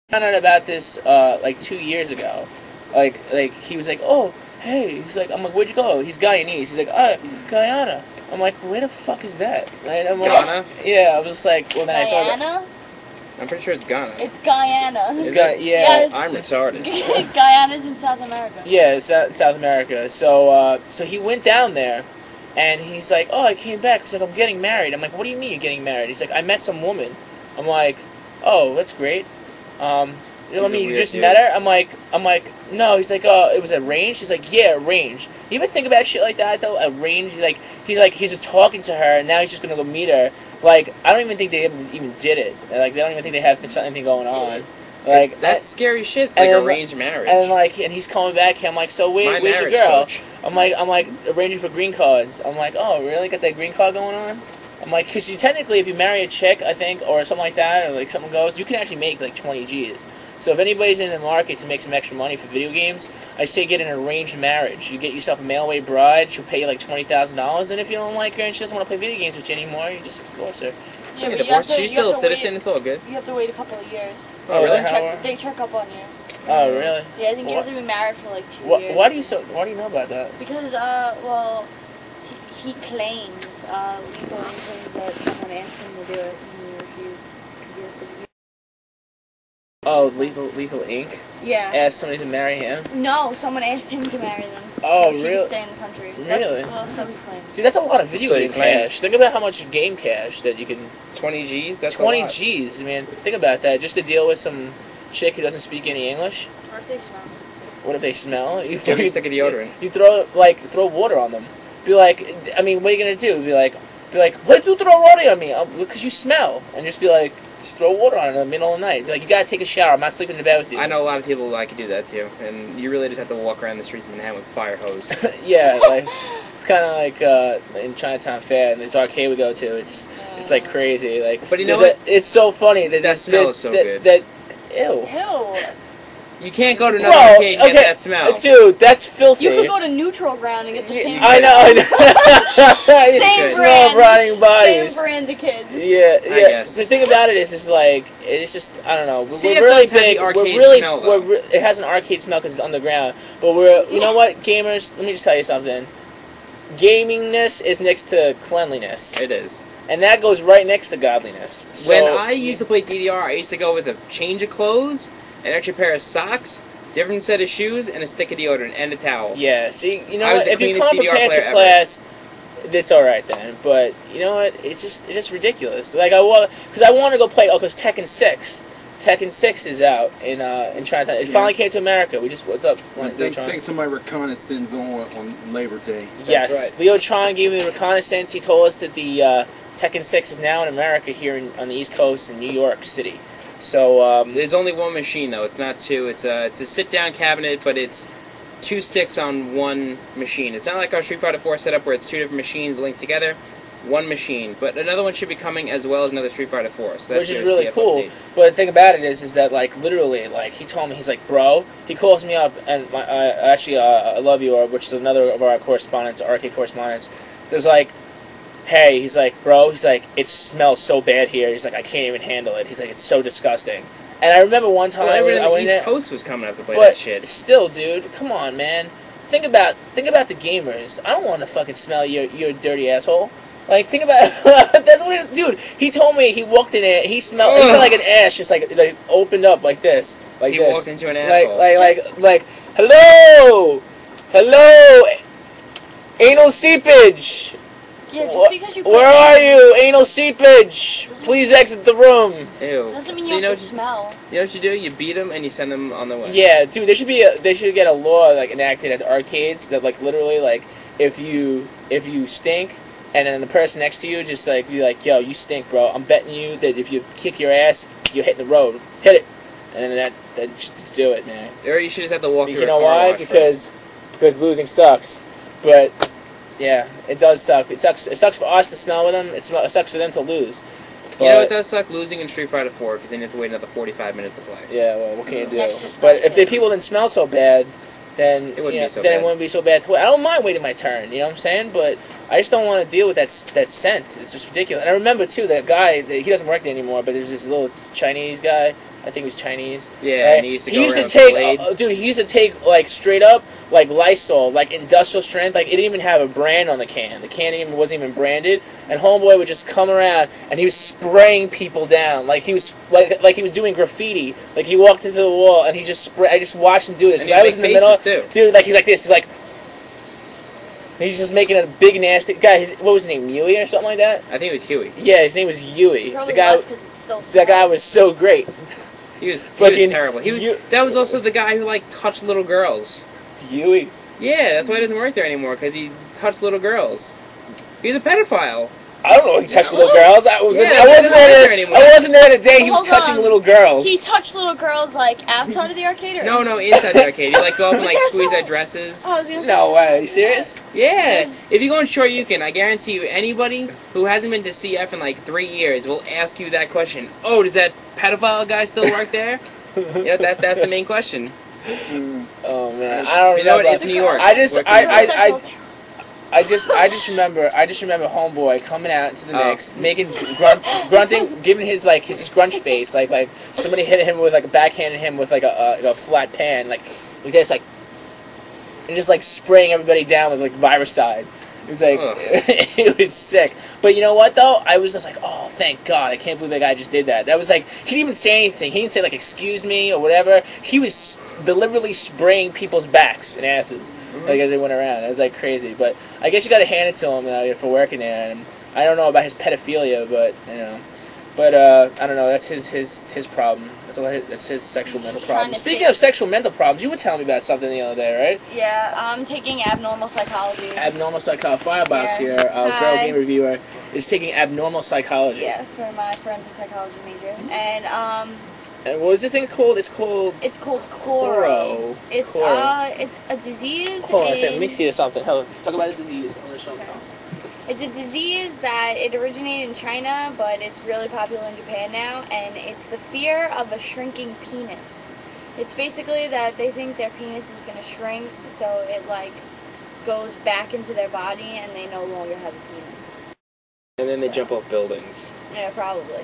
Found out about this like 2 years ago. Like he was like, oh hey, he's like, I'm like, where'd you go? He's Guyanese. He's like, Guyana. I'm like, where the fuck is that? Right? I'm like, Ghana? Yeah, I was like, well then Guyana? I thought. I'm pretty sure it's Ghana. It's Guyana. It's Yes. yeah. I'm retarded. Guyana's in South America. Yeah, it's South America. So so he went down there, and he's like, oh, I came back. He's like, I'm getting married. I'm like, what do you mean you're getting married? He's like, I met some woman. I'm like, oh, that's great. I mean, you just met her? I'm like, no. He's like, oh, it was arranged? He's like, yeah, arranged. You ever think about shit like that, though? Arranged? He's talking to her, and now he's just gonna go meet her. Like, I don't even think they even did it. Like, they don't even think they have anything going on. Like, that's scary shit, like arranged marriage. And he's coming back here. I'm like, so where's your girl? Coach. I'm like, arranging for green cards. I'm like, oh, really? Got that green card going on? I'm like, because you technically, if you marry a chick, I think, or something like that, or like something goes, you can actually make like 20 G's. So if anybody's in the market to make some extra money for video games, I say get an arranged marriage. You get yourself a mail-away bride, she'll pay you like $20,000, and if you don't like her and she doesn't want to play video games with you anymore, you just divorce her. Yeah, but divorce. She's still a citizen, it's all good. You have to wait a couple of years. Oh, really? They check up on you. Oh, really? Yeah, I think you have to be married for like 2 years. Why do you know about that? Because, well, he claims, legal claims that someone asked him to do it and he refused because he has to be. Oh, Lethal Inc. Yeah. Asked somebody to marry him. No, someone asked him to marry them. Oh, so really? She could stay in the country. Really? Well, so he claims. Dude, that's a lot of video game cash. Think about how much game cash that you can. 20 G's. That's 20 a lot. G's, man. Think about that. Just to deal with some chick who doesn't speak any English. Or if they smell. What if they smell? You stick a deodorant. You throw water on them. Be like, I mean, what are you gonna do? Be like, why did you throw water on me? Because you smell. And just be like, just throw water on it in the middle of the night. Be like, you gotta take a shower. I'm not sleeping in the bed with you. I know a lot of people like to do that too, and you really just have to walk around the streets of Manhattan with a fire hose. Yeah, like it's kind of like in Chinatown Fair and this arcade we go to. It's like crazy. Like, but you know what? It's so funny that smell is so good. Ew. Ew. You can't go to another arcade and get that smell. Dude, that's filthy. You could go to Neutral Ground and get the same. I know. Same smell of rotting bodies. Same brand of kids. Yeah. I guess. The thing about it is like, it's just, I don't know. We're really big. It has an arcade smell because it's underground. But you know what, gamers? Let me just tell you something. Gamingness is next to cleanliness. It is. And that goes right next to godliness. So, when I used to play DDR, I used to go with a change of clothes, an extra pair of socks, different set of shoes, and a stick of deodorant, and a towel. Yeah, see, you know what? If you come DDR prepared to class, it's all right then. But you know what? It's just ridiculous. Like I want to go play. Oh, because Tekken 6 is out in Chinatown. It finally came to America. What's up? Thanks to my reconnaissance on Labor Day. Yes, right. Leo Tron gave me the reconnaissance. He told us that the Tekken 6 is now in America here on the East Coast in New York City. So there's only one machine though. It's not two. It's a sit-down cabinet, but it's 2 sticks on one machine. It's not like our Street Fighter 4 setup where it's 2 different machines linked together. One machine, but another one should be coming as well as another Street Fighter 4. So which is really cool. But the thing about it is that like literally, like he told me, he's like, bro. He calls me up and I love you, which is another of our correspondents, arcade correspondents. There's like, hey, he's like, bro, he's like, it smells so bad here. He's like, I can't even handle it. He's like, it's so disgusting. And I remember one time I went the East Coast was coming up to play that shit. Still, dude, come on, man. Think about the gamers. I don't want to fucking smell your dirty asshole. Like, think about that's what dude. He told me he walked in there. He smelled like an ass, just like opened up like this, like he this. Walked into an asshole. Like hello, anal seepage. Yeah, just because you. Where are you? Anal seepage. Please exit the room. Ew. Doesn't mean you have to smell. You know what you do? You beat them and you send them on the way. Yeah, dude. They should get a law like enacted at the arcades that like literally like if you stink. And then the person next to you just like be like, yo, you stink, bro. I'm betting you that if you kick your ass, you're hitting the road. Hit it. And then that just do it, man. Or you should just have to walk. You know why? Because losing sucks. But yeah, it does suck. It sucks for us to smell with them. It sucks for them to lose. But, you know it does suck losing in Street Fighter 4 because then you have to wait another 45 minutes to play. Yeah, well, what can you do? But if the people didn't smell so bad, then it wouldn't be so bad to wait. I don't mind waiting my turn, you know what I'm saying? But I just don't want to deal with that scent. It's just ridiculous. And I remember too that guy, he doesn't work there anymore, but there's this little Chinese guy. I think he was Chinese. Yeah, right? and he used to go around with take, a blade. dude. He used to take like straight up like Lysol, like industrial strength. Like it didn't even have a brand on the can. The can even wasn't even branded. And homeboy would just come around and he was spraying people down, like he was he was doing graffiti. Like he walked into the wall and he just spray. I just watched him do this. And I was in the middle, too. dude. Like he's like this. He's like. He's just making a big nasty guy. What was his name? Yui or something like that? I think it was Huey. Yeah, his name was Yui. Probably The guy. was 'cause it's still That guy was so great. He was Fucking terrible. That was also the guy who like touched little girls. Yui. Yeah, that's why he doesn't work there anymore, because he touched little girls. He's a pedophile. I don't know. He touched little girls. I wasn't he doesn't work there there. anymore. I wasn't there the day he was Hold touching on. little girls. He touched little girls like outside of the arcade, or No, inside the arcade. You like go up and like Guess squeeze their what? dresses. Oh, I was gonna say- No way. Are you serious? Yeah. Yes. If you go in Shoryuken, I guarantee you, anybody who hasn't been to CF in like 3 years will ask you that question. Oh, does that pedophile guy still work there? Yeah, that's the main question. Oh man, I don't You know what? remember. It's New York. I just, What can you do? I just remember homeboy coming out into the Oh. mix, making grunting, giving his like his scrunch face, like somebody hit him with like a backhanded him with like a flat pan, like you guys like, and just like spraying everybody down with like viricide. It was like Ugh. it was sick. But you know what though? I was just like, oh thank God, I can't believe that guy just did that. That was like he didn't even say anything. He didn't say like excuse me or whatever. He was deliberately spraying people's backs and asses like as they went around. It was like crazy. But I guess you got to hand it to him for working there. And I don't know about his pedophilia, but you know. But I don't know. That's his problem. That's his sexual mental problem. Speaking of sexual mental problems, you were telling me about something the other day, right? Yeah, I'm taking abnormal psychology. Abnormal psychology. Firebox here, our girl Hi. game reviewer, is taking abnormal psychology. Yeah, for my forensic psychology major, and And what is this thing called? It's called Koro. It's Koro. it's a disease. Hold on a second. Let me see something. Hold on. Talk about a disease. I'm gonna show them. It's a disease that it originated in China, but it's really popular in Japan now, and it's the fear of a shrinking penis. It's basically that they think their penis is going to shrink, so it like goes back into their body, and they no longer have a penis. And then they jump off buildings. Yeah, probably.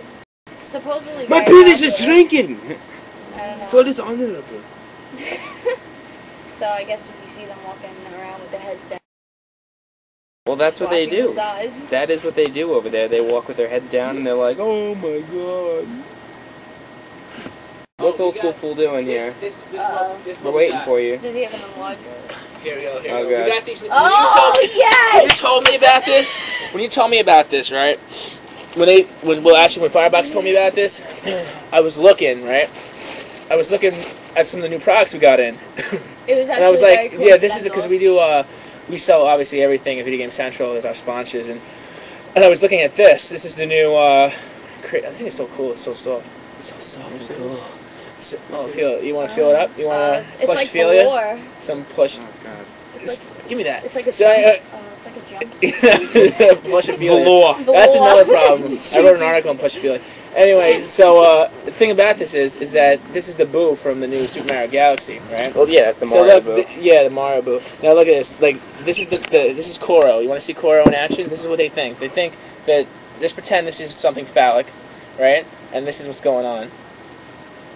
It's supposedly My very penis is popular. shrinking! I don't know. So does honorable. So I guess if you see them walking around with their heads down, Well, that's what they blocking do. the size. That is what they do over there. They walk with their heads down and they're like, oh my god. What's old school fool doing here? We're waiting for you. Does he have an unlock? Here we go. Here Oh, we go. God. We got these. Oh, When you yes! told me about this, right? When Firebox told me about this, I was looking, right? I was looking at some of the new products we got in, It was actually and I was very like, yeah, this is coincidental. because we sell obviously everything at Video Game Central as our sponsors, and I was looking at this. This is the new. I think it's so cool. It's so soft. It's so soft and cool. Oh, feel it. You want to feel it up? You want It's to plush like feel it? velour. Some plush. Oh god. It's Give me that. It's like a So I, it's like a jumpsuit. plush and feel it. Velour. That's Velour. another problem. I wrote an article on plush and feel it. Anyway, so the thing about this is that this is the Boo from the new Super Mario Galaxy, right? Well, yeah, that's the So Mario look, Boo. yeah, the Mario Boo. Now look at this. Like this is this is Koro. You want to see Koro in action? This is what they think. They think that just pretend this is something phallic, right? And this is what's going on.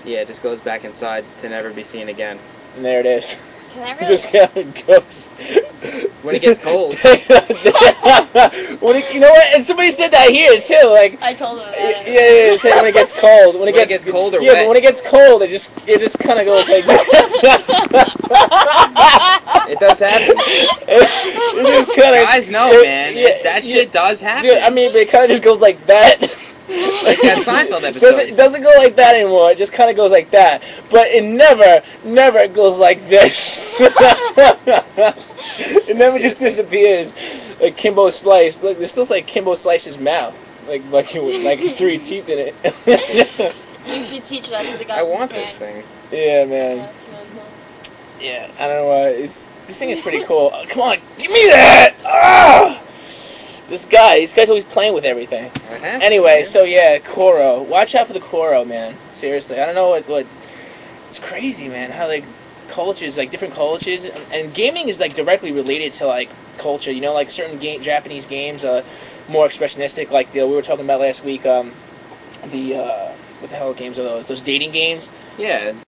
Yeah, it just goes back inside to never be seen again. And there it is. Can I really? Just how it goes. When it gets cold. You know what? And somebody said that here too. Like, I told him about yeah, it. it said when it gets cold. When it gets cold or yeah, wet. but when it gets cold, it just kind of goes like that. It does happen. It just kind of. Guys know, man. That shit does happen. Dude, I mean, but it kind of just goes like that. Like that Seinfeld episode. It doesn't go like that anymore. It just kind of goes like that. But it never goes like this. It never just disappears like Kimbo Slice. Look, there's still like Kimbo Slice's mouth, like 3 teeth in it. You should teach that to the guy. I want this thing. Yeah, Yeah, man. it's really cool. Yeah, I don't know. This thing is pretty cool. Come on, give me that! Ah! This guy's always playing with everything. Anyway, so yeah, Koro. Watch out for the Koro, man. Seriously, I don't know what. It's crazy, man. How like cultures, like different cultures, and gaming is like directly related to like culture. You know, like certain Japanese games are more expressionistic. Like we were talking about last week, the what the hell games are those? Those dating games? Yeah.